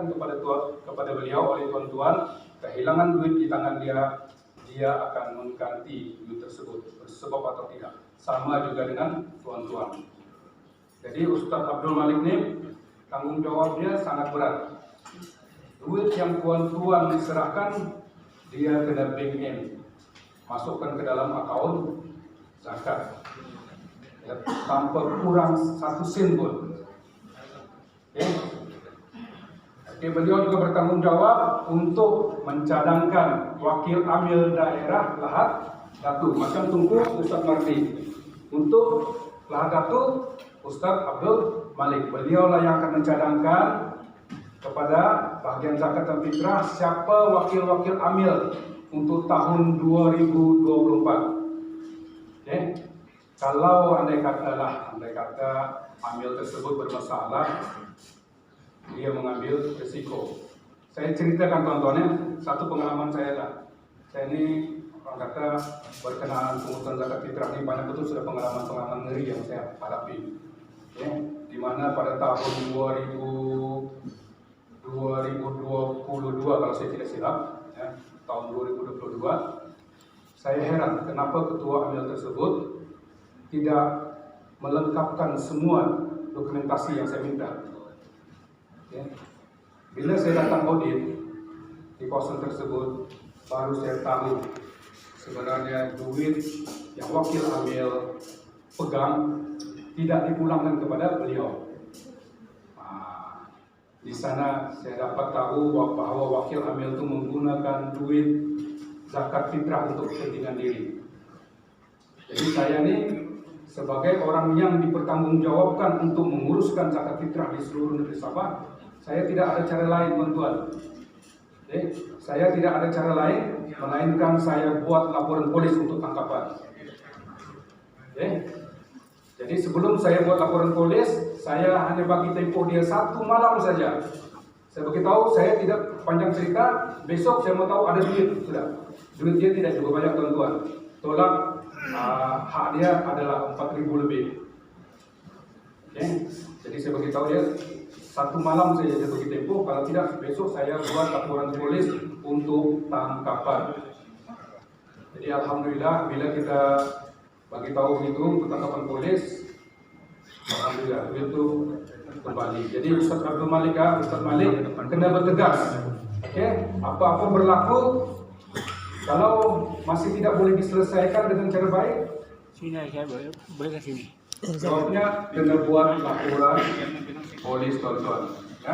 diserahkan kepada beliau oleh tuan-tuan, kehilangan duit di tangan dia akan mengganti duit tersebut bersebab atau tidak. Sama juga dengan tuan-tuan. Jadi Ustaz Abdul Malik ini tanggung jawabnya sangat berat. Duit yang tuan-tuan diserahkan, dia kena bank in, masukkan ke dalam akaun zakat, ya, tanpa kurang 1 sen pun. Oke, beliau juga bertanggung jawab untuk mencadangkan wakil amil daerah Lahad Datu. Macam Tunku Ustaz Marti. Untuk Lahad Datu, Ustaz Abdul Malik. Beliau lah yang akan mencadangkan kepada bahagian zakat dan fitrah siapa wakil-wakil amil untuk tahun 2024. Oke. Kalau andai kata amil tersebut bermasalah, dia mengambil risiko. Saya ceritakan tuan-tuannya satu pengalaman saya lah. Saya ini orang kata berkenaan pengurusan zakat fitrah ini banyak betul sudah pengalaman-pengalaman ngeri yang saya hadapi. Ya, di mana pada tahun 2022 kalau saya tidak silap, ya, tahun 2022, saya heran kenapa ketua amil tersebut tidak melengkapkan semua dokumentasi yang saya minta. Ya. Bila saya datang audit di kawasan tersebut, baru saya tahu sebenarnya duit yang wakil amil pegang tidak dipulangkan kepada beliau. Di sana saya dapat tahu bahwa wakil amil itu menggunakan duit zakat fitrah untuk kepentingan diri. Jadi saya ini sebagai orang yang dipertanggungjawabkan untuk menguruskan zakat fitrah di seluruh negeri Sabah, saya tidak ada cara lain, tuan-tuan. Saya tidak ada cara lain melainkan saya buat laporan polis untuk tangkapan. Jadi sebelum saya buat laporan polis, saya hanya bagi tempoh dia 1 malam saja. Saya beritahu, saya tidak panjang cerita, besok saya mau tahu ada duit, sudah. Duit dia tidak cukup banyak, tuan-tuan. Tolak hak dia adalah 4.000 lebih. Jadi saya beritahu dia 1 malam saja saya bagi tempoh, kalau tidak besok saya buat laporan polis untuk tangkapan. Jadi alhamdulillah bila kita bagi tahu itu tangkapan polis, alhamdulillah itu kembali. Jadi Ustaz Abdul Malik, Ustaz Malik kena bertegas. Apa-apa berlaku, kalau masih tidak boleh diselesaikan dengan cara baik, sini saya boleh ke sini. jawabnya kena buat laporan polis, tuan-tuan. Ya.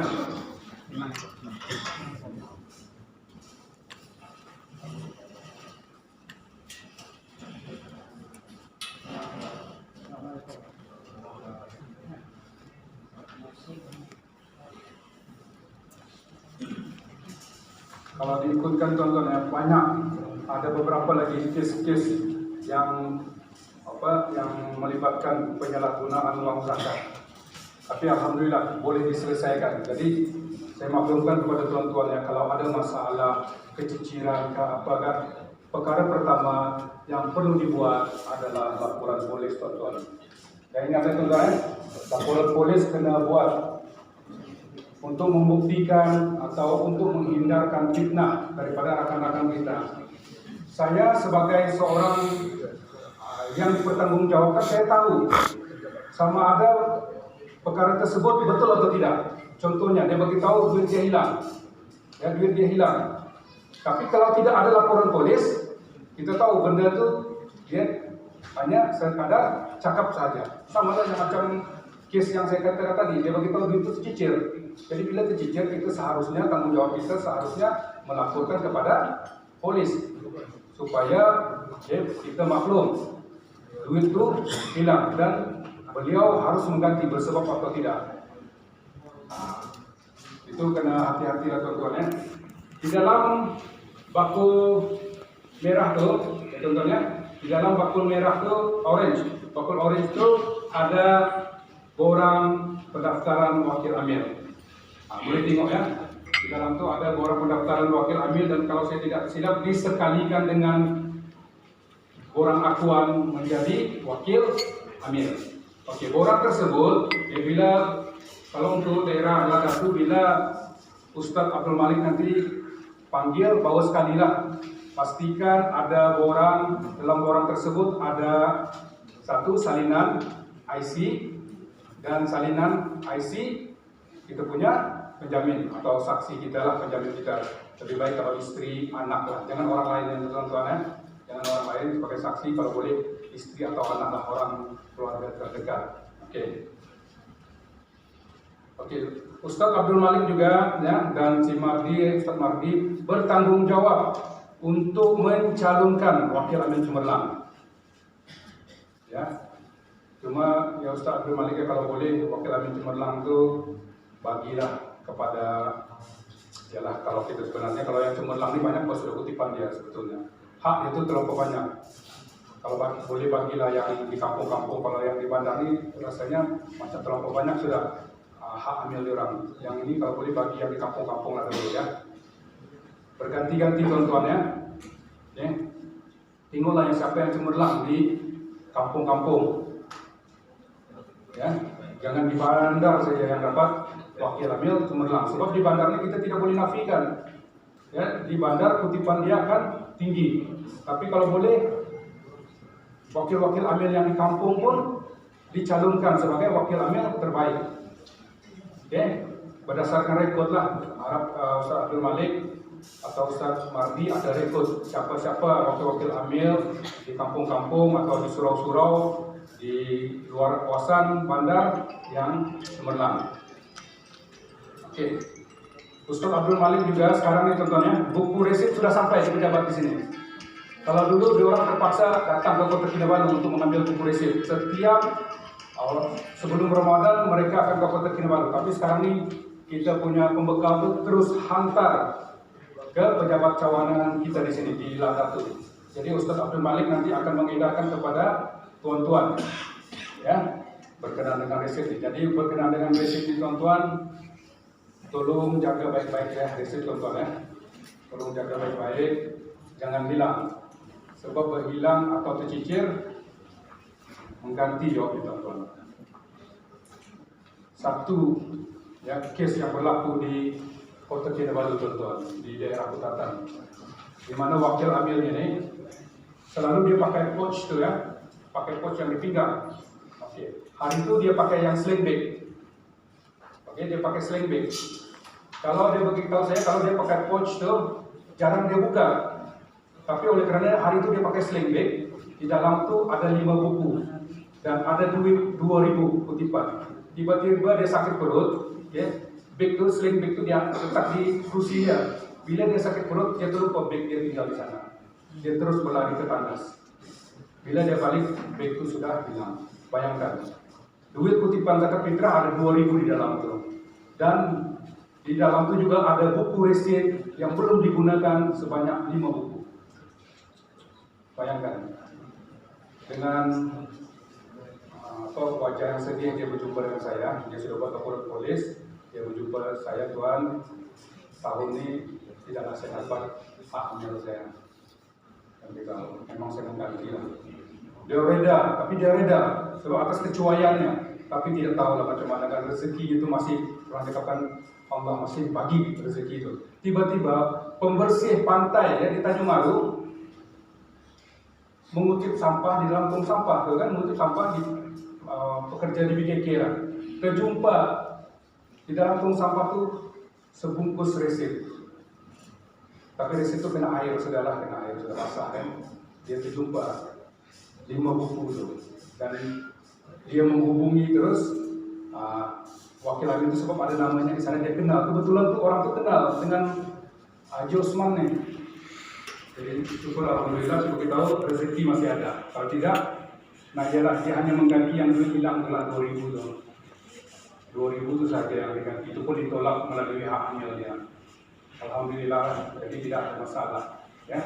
Kalau diikutkan, tuan-tuan, ya, banyak. Ada beberapa lagi kes-kes yang melibatkan penyalahgunaan uang zakat. Tapi alhamdulillah boleh diselesaikan. Jadi saya maklumkan kepada tuan-tuan, ya, kalau ada masalah keciciran ke apa kan, perkara pertama yang perlu dibuat adalah laporan polis, tuan-tuan. Dan ingat, tuan-tuan, laporan polis kena buat untuk membuktikan atau untuk menghindarkan fitnah daripada rakan-rakan kita. Saya sebagai seorang yang dipertanggungjawabkan, saya tahu sama ada perkara tersebut betul atau tidak. Contohnya, dia beritahu duit dia hilang. Ya, duit dia hilang. Tapi kalau tidak ada laporan polis, kita tahu benda itu dia hanya sekadar cakap saja. Sama saja macam kes yang saya katakan tadi, dia beritahu duit itu tercicir. Jadi bila tercicir, kita seharusnya, tanggung jawab kita seharusnya melaporkan kepada polis supaya kita maklum duit itu hilang dan beliau harus mengganti bersebab atau tidak. Itu kena hati-hati lah, tuan-tuan, ya. Di dalam bakul merah tu, contohnya di dalam bakul merah tu orange. Bakul orange tu ada borang pendaftaran wakil amil. Boleh tengok, ya. Di dalam tu ada borang pendaftaran wakil amil, dan kalau saya tidak silap disekalikan dengan borang akuan menjadi wakil amil. Okey, borang tersebut bila kalau untuk daerah Lahad Datu, bila Ustadz Abdul Malik nanti panggil, bawa sekali lah. Pastikan ada borang, dalam borang tersebut ada satu salinan IC, dan salinan IC kita punya penjamin atau saksi kita lah, penjamin kita. Lebih baik kalau istri, anak lah, jangan orang lain yang tuan-tuan ya. Jangan orang lain sebagai saksi, kalau boleh istri atau anak lah, orang keluarga terdekat. Oke. Ustadz Abdul Malik juga ya, dan si Mardi, Ustadz Mardi bertanggung jawab untuk mencalonkan wakil amin cemerlang. Ya. Cuma ya Ustadz Abdul Malik ya, kalau boleh wakil amin cemerlang itu bagilah kepada, yalah kalau kita sebenarnya kalau yang cemerlang ini banyak sudah kutipan dia sebetulnya. Hak itu terlalu banyak. Kalau boleh bagilah yang di kampung-kampung, kalau yang di bandar ini rasanya macam terlalu banyak sudah hak ambil orang. Yang ini kalau boleh bagi yang di kampung-kampung lah dulu ya. Berganti-ganti tuan-tuan ya. Tengoklah yang siapa yang cemerlang di kampung-kampung. Ya, jangan di bandar saja yang dapat wakil amil cemerlang. Sebab di bandar ini kita tidak boleh nafikan. Ya, di bandar kutipan dia akan tinggi. Tapi kalau boleh wakil-wakil amil yang di kampung pun dicalonkan sebagai wakil amil terbaik. Berdasarkan rekod lah, harap Ustaz Abdul Malik atau Ustaz Mardi ada rekod siapa-siapa wakil-wakil amil di kampung-kampung atau di surau-surau di luar kawasan bandar yang cemerlang. Ustaz Abdul Malik juga sekarang nih contohnya buku resip sudah sampai di pejabat di sini. Kalau dulu diorang terpaksa datang ke Kota Kinabalu untuk mengambil buku resip. Setiap sebelum Ramadan mereka akan ke Kota Kinabalu. Tapi sekarang ini kita punya pembekal itu terus hantar ke pejabat cawangan kita di sini di Ladatu. Jadi Ustaz Abdul Malik nanti akan mengedarkan kepada tuan-tuan, ya, berkenaan dengan resip ini. Jadi berkenaan dengan resip ini tuan-tuan, tolong jaga baik-baik ya resip tuan-tuan ya. Tolong jaga baik-baik, jangan hilang. Sebab berhilang atau tercicir mengganti jawab tuan-tuan. Satu ya, kes yang berlaku di Kota Kinabalu tuan-tuan, di daerah Kutatan, di mana wakil amilnya ini selalu dia pakai pouch tu ya, pakai pouch yang di pinggang. Hari itu dia pakai yang sling bag. Dia pakai sling bag. Kalau dia beritahu saya, kalau dia pakai pouch tu jarang dia buka. Tapi oleh kerana hari itu dia pakai sling bag, di dalam tu ada 5 buku dan ada duit 2.000 kutipan. Tiba-tiba dia sakit perut, bag tu, sling bag tu dia letak di kursi dia. Bila dia sakit perut, dia terlupa bag dia tinggal di sana. Dia terus berlari ke tandas. Bila dia balik, bag tu sudah hilang. Bayangkan, duit kutipan zakat fitrah ada 2.000 di dalam tu. Dan di dalam tu juga ada buku resip yang belum digunakan sebanyak 5 buku. Bayangkan, dengan wajah yang sedih dia berjumpa dengan saya. Dia sudah buat laporan polis. Dia berjumpa saya, Tuan, tahun ini tidaklah saya dapat hak amil saya. Dan dia tahu, memang saya mengganti lah. Dia reda, tapi dia reda sebab atas kecuaiannya. Tapi tidak tahu lah macam mana kan rezeki itu masih orang cakapkan Allah masih bagi rezeki itu. Tiba-tiba pembersih pantai ya di Tanjung Maru mengutip sampah di dalam tong sampah, kan mengutip sampah di pekerja di BKK lah. Terjumpa di dalam tong sampah tu sebungkus resip. Tapi resip itu kena air sudahlah, kena air sudah basah kan. Dia terjumpa 5 buku tu dan dia menghubungi terus wakil amin itu sebab ada namanya di sana, dia kenal. Kebetulan tu orang tu kenal dengan Haji Osman ni. Jadi syukur alhamdulillah, seperti tahu rezeki masih ada. Kalau tidak, nah ialah dia hanya mengganti yang dulu hilang telah 2.000 tu. 2.000 tu saja yang diganti. Itu pun ditolak melalui hak amilnya. Alhamdulillah, jadi tidak ada masalah. Ya,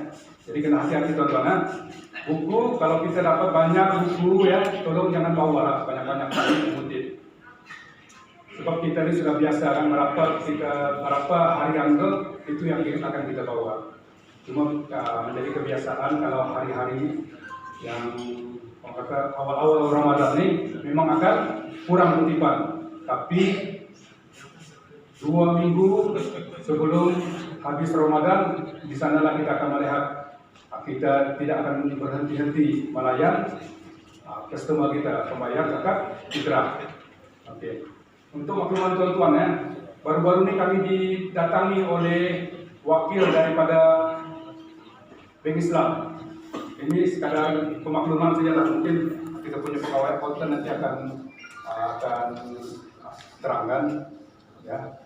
jadi kena hati-hati tuan-tuan. Buku, kalau kita dapat banyak buku ya, tolong jangan bawa lah banyak-banyak kali mengutip. Sebab kita ini sudah biasa kan berapa hari anggel itu yang akan kita bawa. Cuma menjadi kebiasaan kalau hari-hari yang kata awal-awal Ramadan ini memang akan kurang kutipan. Tapi 2 minggu sebelum habis Ramadan, di sanalah kita akan melihat kita tidak akan berhenti-henti melayan customer kita, pembayar zakat fitrah. Oke. Untuk makluman tuan-tuan ya, baru-baru ini kami didatangi oleh wakil daripada Bank Islam. Ini sekadar pemakluman saja lah, mungkin kita punya pegawai accountant nanti akan terangkan ya.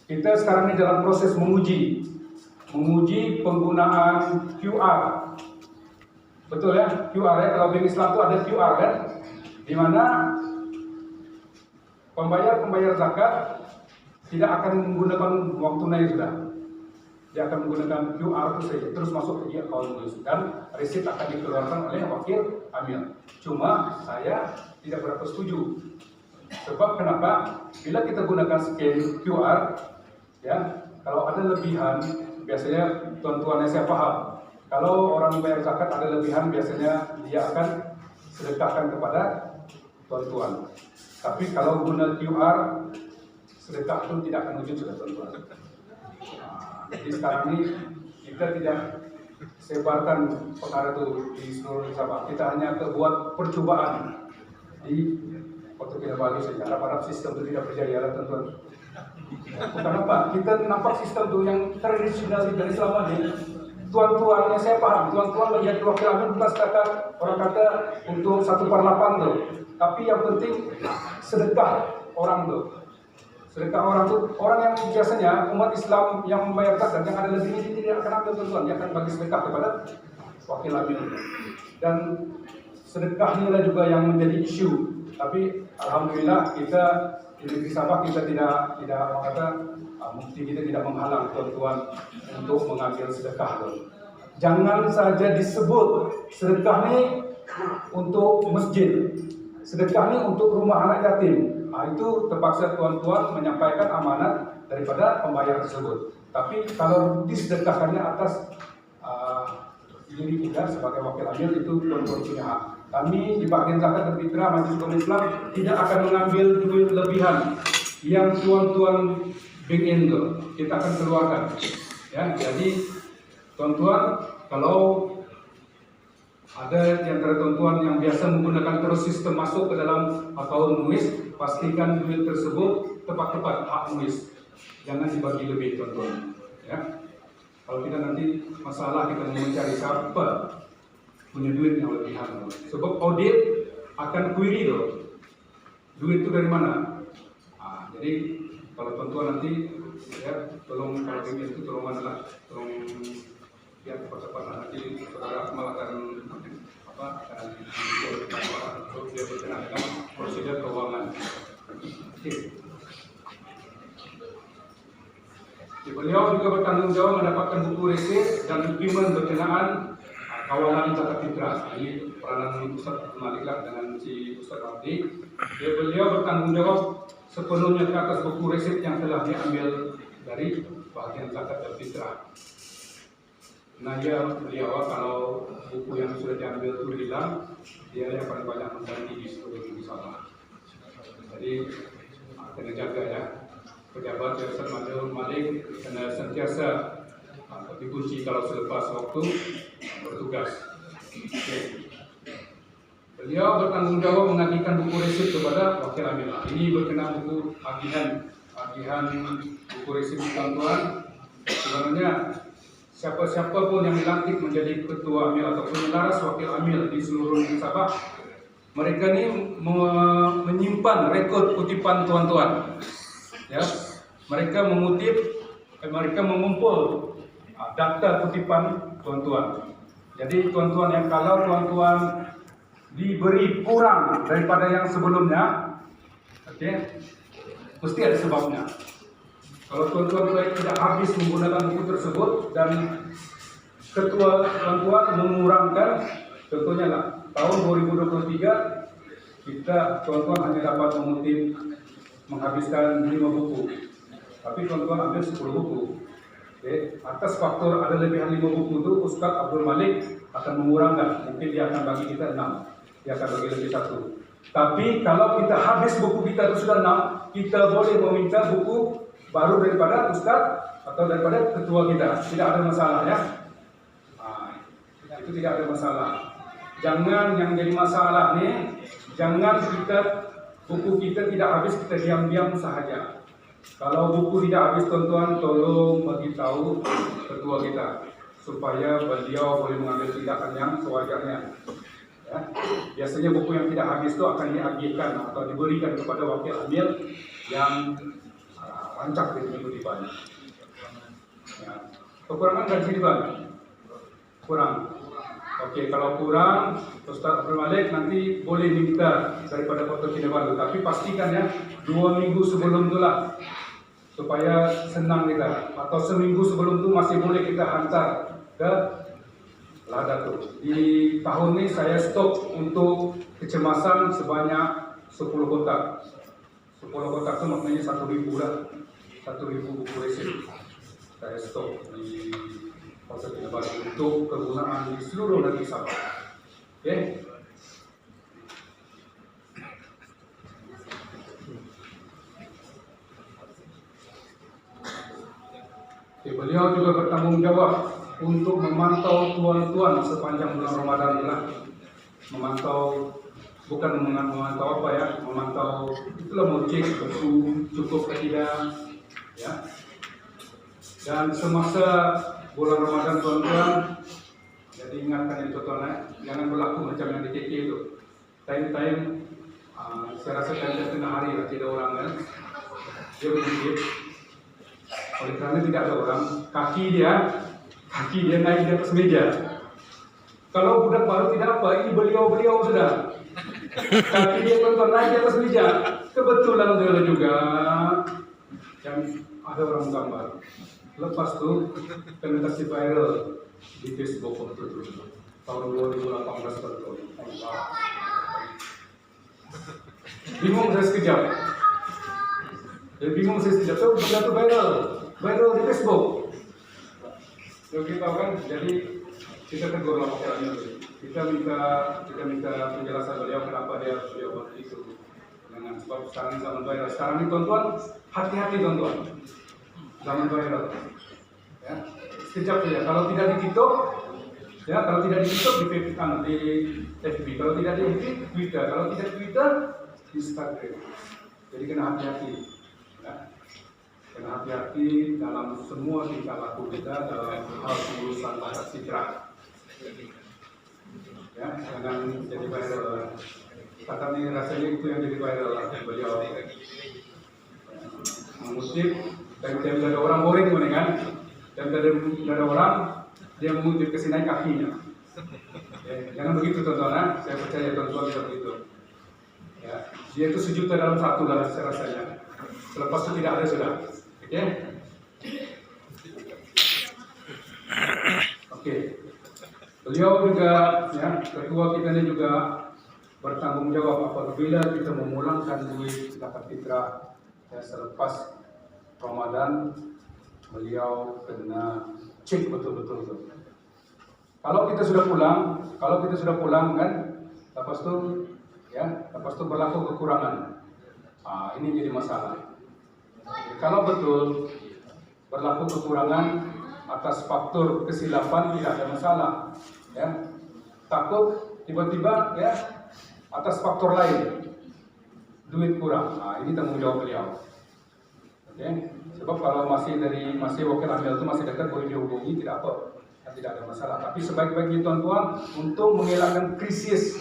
Kita sekarang ini dalam proses menguji penggunaan QR. Betul ya, QR ya. Kalau Bank Islam itu ada QR kan, di mana pembayar zakat tidak akan menggunakan uang tunai sudah. Dia akan menggunakan QR itu saja, terus masuk ke account dan resit akan dikeluarkan oleh wakil amil. Cuma saya tidak berapa setuju. Sebab kenapa? Bila kita gunakan scan QR, ya, kalau ada lebihan, biasanya tuan-tuannya saya paham. Kalau orang bayar zakat ada lebihan, biasanya dia akan sedekahkan kepada tuan-tuan. Tapi kalau guna QR, sedekah itu tidak akan wujud sudah tuan-tuan. Jadi sekarang ini kita tidak sebarkan perkara itu di seluruh Sabah. Kita hanya buat percobaan di Kota Kinabalu saja. Harap-harap sistem itu tidak berjaya lah tuan-tuan. Bukan apa, kita nampak sistem itu yang tradisional dari selama ini. Tuan-tuan, yang saya paham, tuan-tuan menjadi wakil amil bukan sekadar orang kata untuk 1/8 tuh. Tapi yang penting sedekah orang tuh. Sedekah orang itu, orang yang biasanya umat Islam yang membayar zakat yang ada lebih ini tidak akan ambil tuan-tuan, dia akan bagi sedekah kepada wakil amil. Dan sedekah inilah juga yang menjadi isu. Tapi alhamdulillah kita di negeri Sabah kita tidak kata mufti kita tidak menghalang tuan-tuan untuk mengambil sedekah tuan. Jangan saja disebut sedekah ini untuk masjid, sedekah ini untuk rumah anak yatim. Itu terpaksa tuan-tuan menyampaikan amanat daripada pembayar tersebut. Tapi kalau disedekahkannya atas diri kita sebagai wakil amil, itu tuan-tuan punya hak. Kami di bagian zakat dan fitrah Majelis Ulama Islam tidak akan mengambil duit lebihan yang tuan-tuan ingin itu. Kita akan keluarkan. Ya, jadi tuan-tuan, kalau ada di antara tuan-tuan yang biasa menggunakan terus sistem masuk ke dalam akun MUIS, pastikan duit tersebut tepat-tepat hak MUIS. Jangan dibagi lebih tuan-tuan. Ya. Kalau kita nanti masalah kita mau mencari siapa punya duit yang lebihan. Sebab audit akan query loh. Duit itu dari mana? Jadi kalau tuan-tuan nanti ya tolong kalau ini itu tolong adalah tolong ya cepat-cepat nanti saudara Akmal akan dia berkenaan dengan prosedur keuangan. Oke. Beliau juga bertanggung jawab mendapatkan buku resit dan dokumen berkenaan kawalan zakat fitrah. Ini peranan Ustaz Malik lah dengan si Ustaz Abdi. Beliau bertanggung jawab sepenuhnya ke atas buku resit yang telah diambil dari bagian zakat dan fitrah. Nah beliau kalau buku yang sudah diambil itu hilang, dia yang paling banyak mengganti di seluruh Sabah. Jadi kena jaga ya. Pejabat Yayasan Malik kena sentiasa dikunci kalau selepas waktu bertugas. Okay. Beliau bertanggung jawab menagihkan buku resit kepada wakil amil. Ini berkenaan buku agihan buku resit tuan-tuan. Sebenarnya siapa-siapa pun yang dilantik menjadi ketua amil ataupun laras wakil amil di seluruh Sabah, mereka ini menyimpan rekod kutipan tuan-tuan. Ya, mereka mengumpul daftar kutipan tuan-tuan. Jadi tuan-tuan yang kalau tuan-tuan diberi kurang daripada yang sebelumnya, mesti ada sebabnya. Kalau tuan-tuan tidak habis menggunakan buku tersebut dan ketua tuan-tuan mengurangkan, contohnya lah tahun 2023 kita tuan-tuan hanya dapat menghabiskan 5 buku, tapi tuan-tuan ambil 10 buku. Atas faktor ada lebihan 5 buku itu, Ustaz Abdul Malik akan mengurangkan. Mungkin dia akan bagi kita 6, dia akan bagi lebih 1. Tapi kalau kita habis buku kita itu sudah 6, kita boleh meminta buku baru daripada ustaz atau daripada ketua kita, tidak ada masalah ya. Itu tidak ada masalah. Jangan yang jadi masalah nih, jangan buku kita tidak habis kita diam-diam sahaja. Kalau buku tidak habis tuan-tuan, tolong beritahu ketua kita supaya beliau boleh mengambil tindakan yang sewajarnya. Ya. Biasanya buku yang tidak habis itu akan diagihkan atau diberikan kepada wakil amil yang rancak di minggu depan. Ya. Kekurangan dari sini Bang? Kurang. Oke, kalau kurang, Ustaz Abdul Malik nanti boleh minta daripada Kota Kinabalu, tapi pastikan ya 2 minggu sebelum itulah supaya senang kita, atau seminggu sebelum itu masih boleh kita hantar ke Lada tuh. Di tahun ini saya stok untuk kecemasan sebanyak 10 kotak. 10 kotak itu maknanya 1.000 lah. 1.000 buku resep. Saya stok di Kota Kinabalu untuk kegunaan di seluruh negeri Sabah. Oke. Beliau juga bertanggung jawab untuk memantau tuan-tuan sepanjang bulan Ramadan inilah. Memantau, bukan memantau apa ya, memantau itulah mau cek betul cukup atau tidak ya. Dan semasa bulan Ramadan tuan-tuan, jadi ingatkan ya tuan-tuan, jangan berlaku macam yang di KK itu. Time-time, saya rasa tengah hari lah, tidak orang kan, dia berhenti. Oleh karena tidak ada orang, kaki dia naik di atas meja. Kalau budak baru tidak apa, ini beliau sudah. Kaki dia tuan-tuan naik di atas meja. Kebetulan dia juga yang ada orang gambar. Lepas tuh kena kasih viral di Facebook waktu itu tahun 2018 betul. Bingung saya sekejap. Tuh benda tuh viral di Facebook. Jadi tahu kan, jadi kita tegur lah wakilnya. Kita minta penjelasan beliau kenapa dia buat itu. Dengan sebab sekarang zaman viral. Sekarang ini tuan-tuan, hati-hati tuan-tuan. Zaman viral. Ya, sekejap saja. Kalau tidak ditutup, di FB. Kalau tidak di FB, Twitter. Kalau tidak Twitter, Instagram. Jadi kena hati-hati. Ya. Kena hati-hati dalam semua tingkah laku kita dalam hal urusan bahasa citra. Ya, jangan jadi viral. Katanya rasanya itu yang jadi viral lah beliau. Mengutip, dan ada orang boring mana kan? Dan ada orang dia mengutip ke sini kakinya. Ya, jangan begitu tuan-tuan, saya percaya tuan-tuan tidak begitu. Ya, dia itu sejuta dalam satu lah saya rasanya. Selepas itu tidak ada sudah. Oke. Oke. Beliau juga, ya, ketua kita ini juga bertanggung jawab apabila kita memulangkan duit zakat fitrah ya, selepas Ramadan, beliau kena cek betul-betul tuh. Kalau kita sudah pulang kan, lepas itu berlaku kekurangan. Ini jadi masalah. Kalau betul berlaku kekurangan atas faktor kesilapan tidak ada masalah, ya. Takut tiba-tiba ya atas faktor lain duit kurang. Ini tanggung jawab beliau. Oke. Sebab kalau masih wakil amil itu masih dekat boleh dihubungi tidak ada masalah. Tapi sebaik-baiknya tuan-tuan untuk mengelakkan krisis